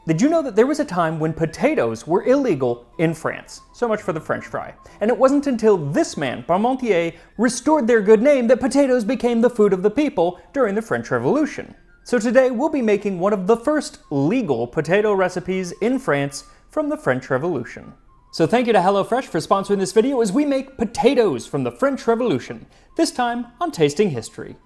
Did you know that there was a time when potatoes were illegal in France? So much for the French fry. And it wasn't until this man, Parmentier, restored their good name that potatoes became the food of the people during the French Revolution. So today we'll be making one of the first legal potato recipes in France from the French Revolution. So thank you to HelloFresh for sponsoring this video as we make potatoes from the French Revolution, this time on Tasting History.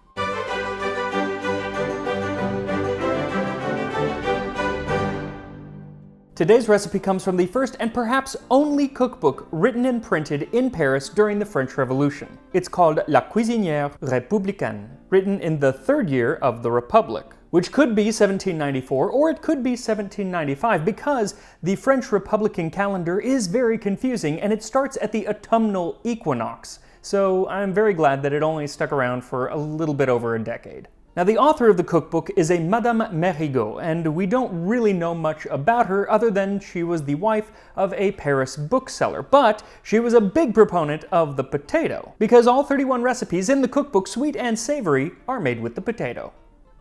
Today's recipe comes from the first and perhaps only cookbook written and printed in Paris during the French Revolution. It's called La Cuisinière Républicaine, written in the third year of the Republic, which could be 1794 or it could be 1795 because the French Republican calendar is very confusing and it starts at the autumnal equinox. So I'm very glad that it only stuck around for a little bit over a decade. Now, the author of the cookbook is a Madame Merigot, and we don't really know much about her other than she was the wife of a Paris bookseller. But she was a big proponent of the potato, because all 31 recipes in the cookbook, sweet and savory, are made with the potato.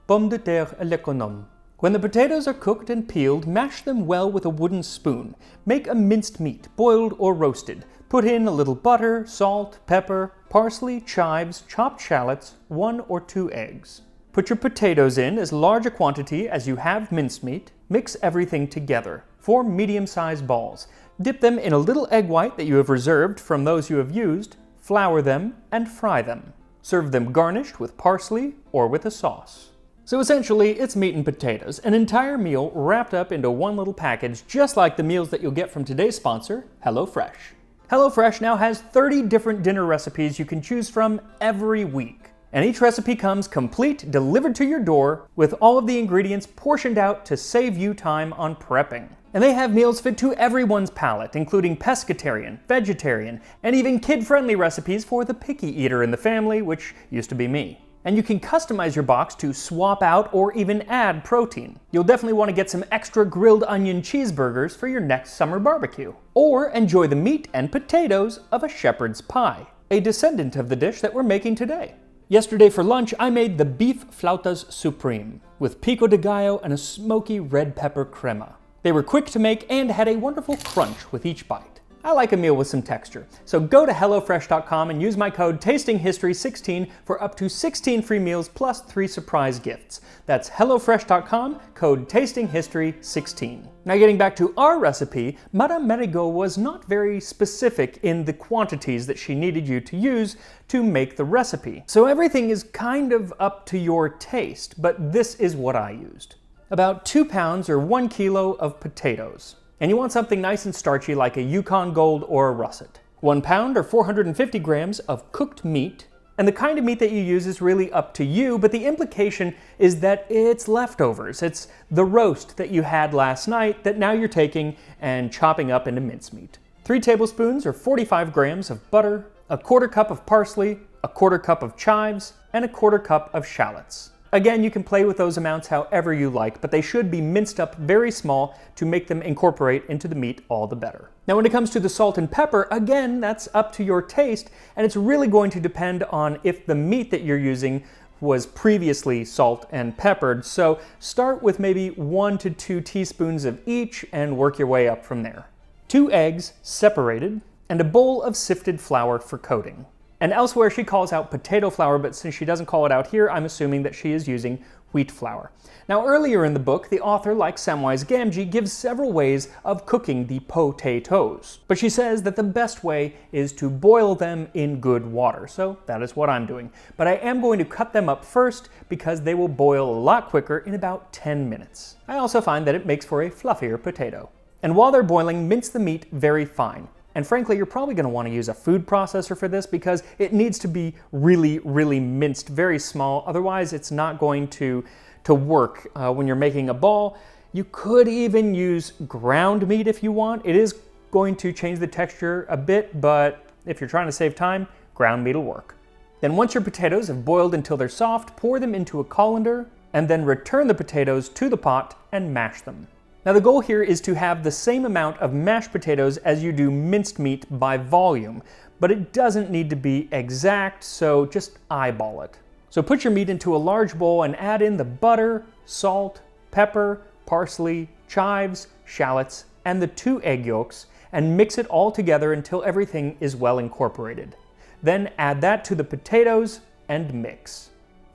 Pomme de terre à l'économe. When the potatoes are cooked and peeled, mash them well with a wooden spoon. Make a minced meat, boiled or roasted. Put in a little butter, salt, pepper, parsley, chives, chopped shallots, 1 or 2 eggs. Put your potatoes in as large a quantity as you have mincemeat. Mix everything together. Form medium-sized balls. Dip them in a little egg white that you have reserved from those you have used. Flour them and fry them. Serve them garnished with parsley or with a sauce. So essentially, it's meat and potatoes, an entire meal wrapped up into one little package, just like the meals that you'll get from today's sponsor, HelloFresh. HelloFresh now has 30 different dinner recipes you can choose from every week. And each recipe comes complete, delivered to your door, with all of the ingredients portioned out to save you time on prepping. And they have meals fit to everyone's palate, including pescatarian, vegetarian, and even kid-friendly recipes for the picky eater in the family, which used to be me. And you can customize your box to swap out or even add protein. You'll definitely want to get some extra grilled onion cheeseburgers for your next summer barbecue. Or enjoy the meat and potatoes of a shepherd's pie, a descendant of the dish that we're making today. Yesterday for lunch, I made the beef flautas supreme with pico de gallo and a smoky red pepper crema. They were quick to make and had a wonderful crunch with each bite. I like a meal with some texture, so go to HelloFresh.com and use my code TASTINGHISTORY16 for up to 16 free meals plus 3 surprise gifts. That's HelloFresh.com, code TASTINGHISTORY16. Now getting back to our recipe, Madame Merigot was not very specific in the quantities that she needed you to use to make the recipe. So everything is kind of up to your taste, but this is what I used. About 2 pounds or 1 kilo of potatoes. And you want something nice and starchy like a Yukon Gold or a Russet. 1 pound or 450 grams of cooked meat. And the kind of meat that you use is really up to you, but the implication is that it's leftovers. It's the roast that you had last night that now you're taking and chopping up into mincemeat. 3 tablespoons or 45 grams of butter, a 1/4 cup of parsley, a 1/4 cup of chives, and a 1/4 cup of shallots. Again, you can play with those amounts however you like, but they should be minced up very small to make them incorporate into the meat all the better. Now when it comes to the salt and pepper, again, that's up to your taste, and it's really going to depend on if the meat that you're using was previously salt and peppered, so start with maybe 1 to 2 teaspoons of each and work your way up from there. 2 eggs separated, and a bowl of sifted flour for coating. And elsewhere she calls out potato flour, but since she doesn't call it out here, I'm assuming that she is using wheat flour. Now earlier in the book, the author, like Samwise Gamgee, gives several ways of cooking the potatoes. But she says that the best way is to boil them in good water, so that is what I'm doing. But I am going to cut them up first because they will boil a lot quicker in about 10 minutes. I also find that it makes for a fluffier potato. And while they're boiling, mince the meat very fine. And frankly, you're probably going to want to use a food processor for this because it needs to be really, really minced very small. Otherwise, it's not going to work when you're making a ball. You could even use ground meat if you want. It is going to change the texture a bit, but if you're trying to save time, ground meat will work. Then once your potatoes have boiled until they're soft, pour them into a colander and then return the potatoes to the pot and mash them. Now the goal here is to have the same amount of mashed potatoes as you do minced meat by volume, but it doesn't need to be exact, so just eyeball it. So put your meat into a large bowl and add in the butter, salt, pepper, parsley, chives, shallots, and the 2 egg yolks, and mix it all together until everything is well incorporated. Then add that to the potatoes and mix.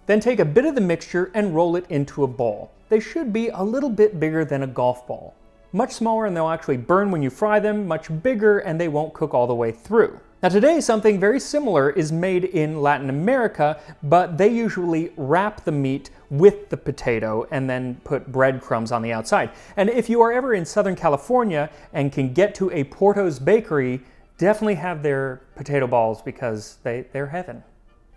Then take a bit of the mixture and roll it into a ball. They should be a little bit bigger than a golf ball. Much smaller and they'll actually burn when you fry them, much bigger and they won't cook all the way through. Now today something very similar is made in Latin America, but they usually wrap the meat with the potato and then put breadcrumbs on the outside. And if you are ever in Southern California and can get to a Porto's bakery, definitely have their potato balls because they're heaven.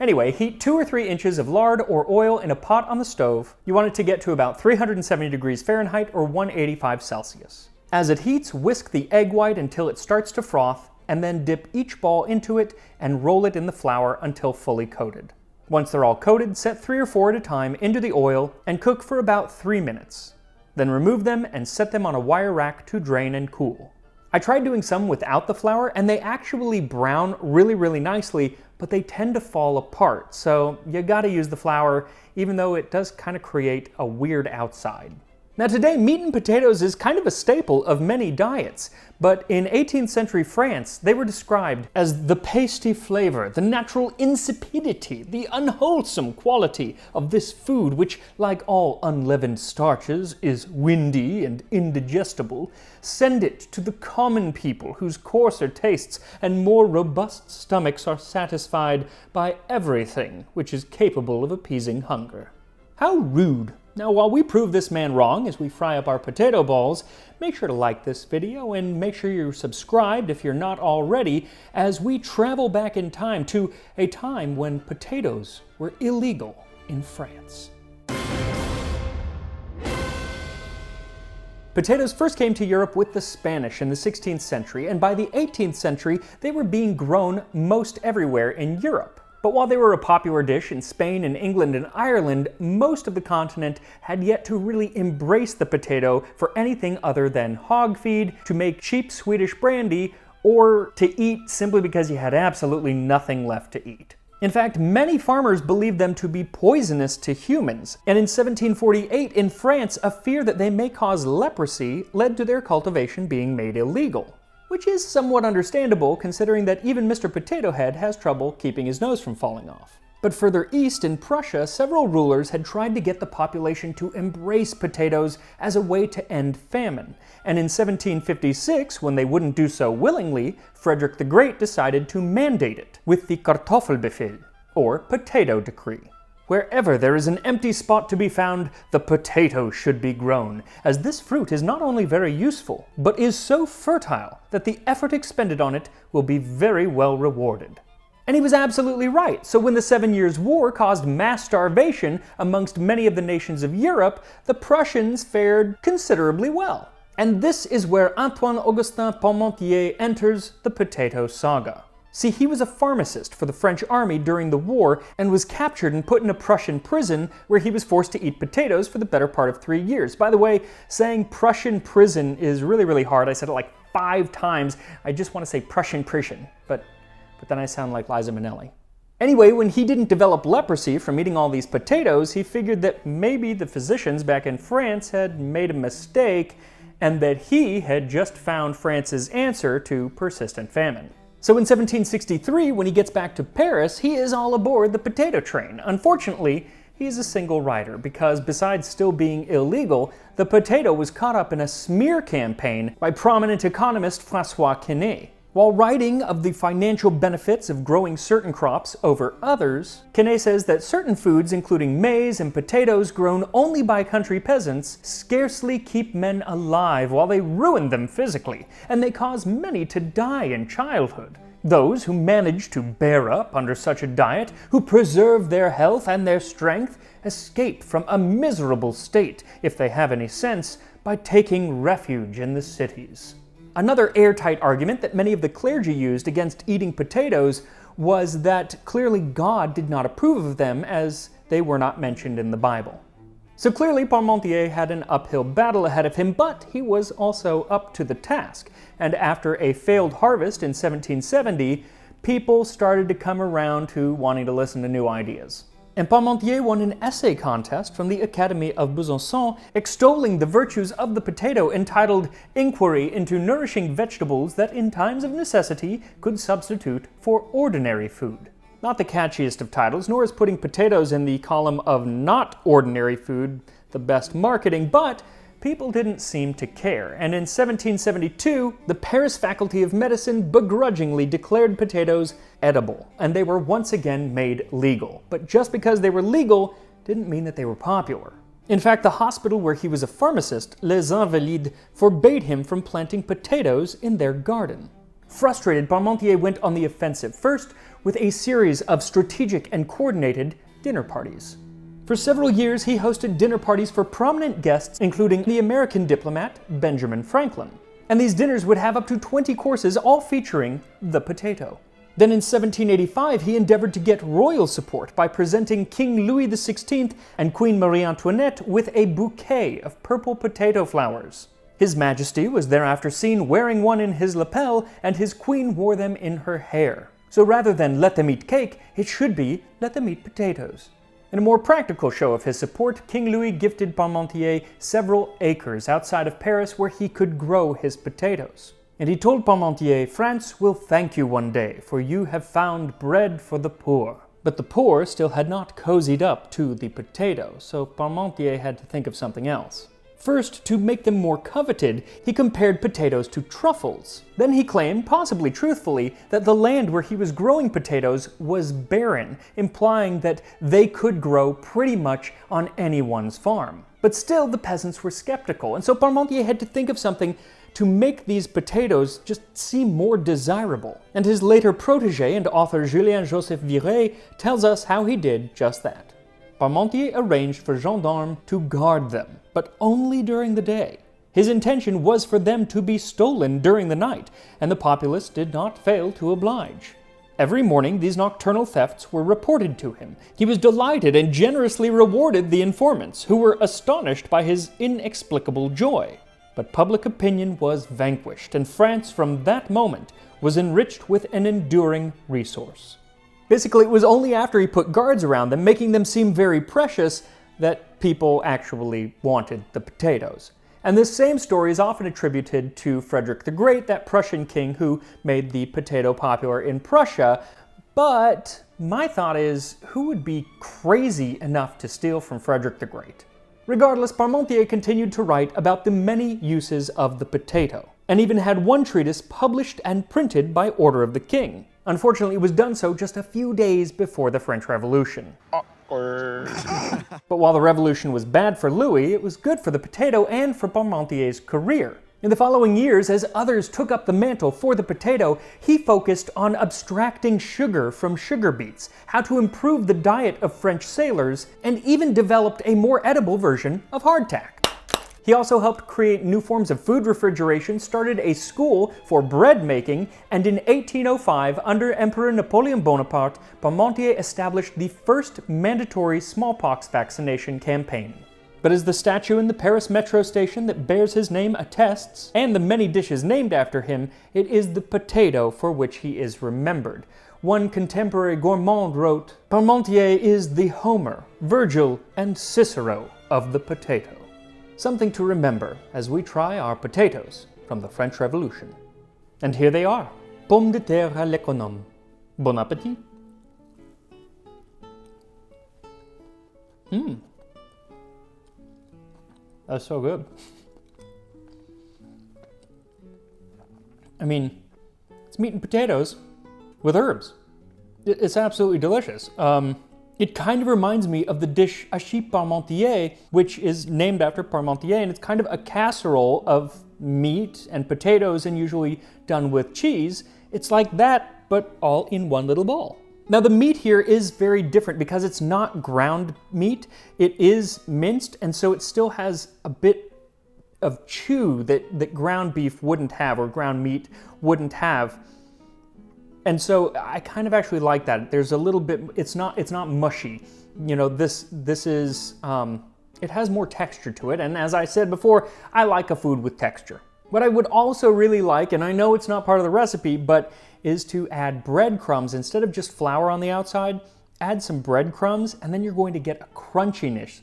Anyway, heat 2 or 3 inches of lard or oil in a pot on the stove. You want it to get to about 370 degrees Fahrenheit or 185 Celsius. As it heats, whisk the egg white until it starts to froth, and then dip each ball into it and roll it in the flour until fully coated. Once they're all coated, set 3 or 4 at a time into the oil and cook for about 3 minutes. Then remove them and set them on a wire rack to drain and cool. I tried doing some without the flour and they actually brown really nicely, but they tend to fall apart, so you gotta use the flour, even though it does kind of create a weird outside. Now today, meat and potatoes is kind of a staple of many diets, but in 18th century France, they were described as the pasty flavor, the natural insipidity, the unwholesome quality of this food, which, like all unleavened starches, is windy and indigestible. Send it to the common people whose coarser tastes and more robust stomachs are satisfied by everything which is capable of appeasing hunger. How rude! Now, while we prove this man wrong as we fry up our potato balls, make sure to like this video and make sure you're subscribed if you're not already, as we travel back in time to a time when potatoes were illegal in France. Potatoes first came to Europe with the Spanish in the 16th century, and by the 18th century, they were being grown most everywhere in Europe. But while they were a popular dish in Spain and England and Ireland, most of the continent had yet to really embrace the potato for anything other than hog feed, to make cheap Swedish brandy, or to eat simply because you had absolutely nothing left to eat. In fact, many farmers believed them to be poisonous to humans, and in 1748 in France, a fear that they may cause leprosy led to their cultivation being made illegal. Which is somewhat understandable considering that even Mr. Potato Head has trouble keeping his nose from falling off. But further east in Prussia, several rulers had tried to get the population to embrace potatoes as a way to end famine. And in 1756, when they wouldn't do so willingly, Frederick the Great decided to mandate it with the Kartoffelbefehl, or Potato Decree. Wherever there is an empty spot to be found, the potato should be grown, as this fruit is not only very useful, but is so fertile that the effort expended on it will be very well rewarded. And he was absolutely right, so when the 7 Years' War caused mass starvation amongst many of the nations of Europe, the Prussians fared considerably well. And this is where Antoine-Augustin Parmentier enters the potato saga. See, he was a pharmacist for the French army during the war and was captured and put in a Prussian prison where he was forced to eat potatoes for the better part of 3 years. By the way, saying Prussian prison is really hard. I said it like 5 times. I just want to say Prussian prison, but then I sound like Liza Minnelli. Anyway, when he didn't develop leprosy from eating all these potatoes, he figured that maybe the physicians back in France had made a mistake and that he had just found France's answer to persistent famine. So in 1763, when he gets back to Paris, he is all aboard the potato train. Unfortunately, he is a single rider because besides still being illegal, the potato was caught up in a smear campaign by prominent economist François Quesnay. While writing of the financial benefits of growing certain crops over others, Quesnay says that certain foods, including maize and potatoes grown only by country peasants, scarcely keep men alive while they ruin them physically, and they cause many to die in childhood. Those who manage to bear up under such a diet, who preserve their health and their strength, escape from a miserable state, if they have any sense, by taking refuge in the cities. Another airtight argument that many of the clergy used against eating potatoes was that clearly God did not approve of them as they were not mentioned in the Bible. So clearly Parmentier had an uphill battle ahead of him, but he was also up to the task. And after a failed harvest in 1770, people started to come around to wanting to listen to new ideas. And Parmentier won an essay contest from the Academy of Besançon extolling the virtues of the potato entitled Inquiry into Nourishing Vegetables that in times of necessity could substitute for ordinary food. Not the catchiest of titles, nor is putting potatoes in the column of not ordinary food the best marketing, but people didn't seem to care, and in 1772, the Paris Faculty of Medicine begrudgingly declared potatoes edible, and they were once again made legal. But just because they were legal didn't mean that they were popular. In fact, the hospital where he was a pharmacist, Les Invalides, forbade him from planting potatoes in their garden. Frustrated, Parmentier went on the offensive, first with a series of strategic and coordinated dinner parties. For several years, he hosted dinner parties for prominent guests, including the American diplomat Benjamin Franklin. And these dinners would have up to 20 courses, all featuring the potato. Then in 1785, he endeavored to get royal support by presenting King Louis XVI and Queen Marie Antoinette with a bouquet of purple potato flowers. His Majesty was thereafter seen wearing one in his lapel, and his queen wore them in her hair. So rather than let them eat cake, it should be let them eat potatoes. In a more practical show of his support, King Louis gifted Parmentier several acres outside of Paris where he could grow his potatoes. And he told Parmentier, "France will thank you one day, for you have found bread for the poor." But the poor still had not cozied up to the potato, so Parmentier had to think of something else. First, to make them more coveted, he compared potatoes to truffles. Then he claimed, possibly truthfully, that the land where he was growing potatoes was barren, implying that they could grow pretty much on anyone's farm. But still, the peasants were skeptical, and so Parmentier had to think of something to make these potatoes just seem more desirable. And his later protege and author Julien-Joseph Viré tells us how he did just that. Parmentier arranged for gendarmes to guard them, but only during the day. His intention was for them to be stolen during the night, and the populace did not fail to oblige. Every morning, these nocturnal thefts were reported to him. He was delighted and generously rewarded the informants, who were astonished by his inexplicable joy. But public opinion was vanquished, and France from that moment was enriched with an enduring resource. Basically, it was only after he put guards around them, making them seem very precious, that people actually wanted the potatoes. And this same story is often attributed to Frederick the Great, that Prussian king who made the potato popular in Prussia. But my thought is, who would be crazy enough to steal from Frederick the Great? Regardless, Parmentier continued to write about the many uses of the potato, and even had one treatise published and printed by order of the king. Unfortunately, it was done so just a few days before the French Revolution. But while the revolution was bad for Louis, it was good for the potato and for Parmentier's career. In the following years, as others took up the mantle for the potato, he focused on abstracting sugar from sugar beets, how to improve the diet of French sailors, and even developed a more edible version of hardtack. He also helped create new forms of food refrigeration, started a school for bread making, and in 1805, under Emperor Napoleon Bonaparte, Parmentier established the first mandatory smallpox vaccination campaign. But as the statue in the Paris metro station that bears his name attests, and the many dishes named after him, it is the potato for which he is remembered. One contemporary gourmand wrote, "Parmentier is the Homer, Virgil, and Cicero of the potato." Something to remember as we try our potatoes from the French Revolution. And here they are, pommes de terre à l'économe. Bon appétit! That's so good. I mean, it's meat and potatoes with herbs. It's absolutely delicious. It kind of reminds me of the dish hachis parmentier, which is named after Parmentier, and it's kind of a casserole of meat and potatoes and usually done with cheese. It's like that, but all in one little bowl. Now the meat here is very different because it's not ground meat. It is minced, and so it still has a bit of chew that ground beef wouldn't have, or ground meat wouldn't have. And so I kind of actually like that. There's a little bit, it's not mushy. You know, this is, it has more texture to it. And as I said before, I like a food with texture. What I would also really like, and I know it's not part of the recipe, but is to add breadcrumbs instead of just flour on the outside. add some breadcrumbs, and then you're going to get a crunchiness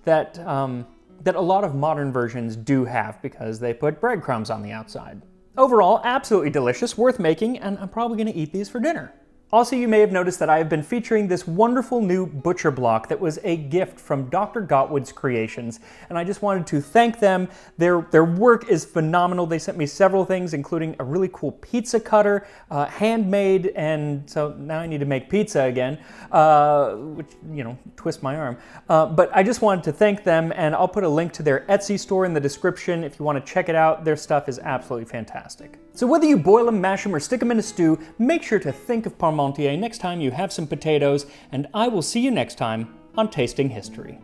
that, that a lot of modern versions do have because they put breadcrumbs on the outside. Overall, absolutely delicious, worth making, and I'm probably going to eat these for dinner. Also, you may have noticed that I have been featuring this wonderful new butcher block that was a gift from Dr. Gottwood's Creations, and I just wanted to thank them. Their work is phenomenal. They sent me several things, including a really cool pizza cutter, handmade, and so now I need to make pizza again, which, you know, twist my arm. But I just wanted to thank them, and I'll put a link to their Etsy store in the description if you want to check it out. Their stuff is absolutely fantastic. So whether you boil them, mash them, or stick them in a stew, make sure to think of Parmentier next time you have some potatoes, and I will see you next time on Tasting History.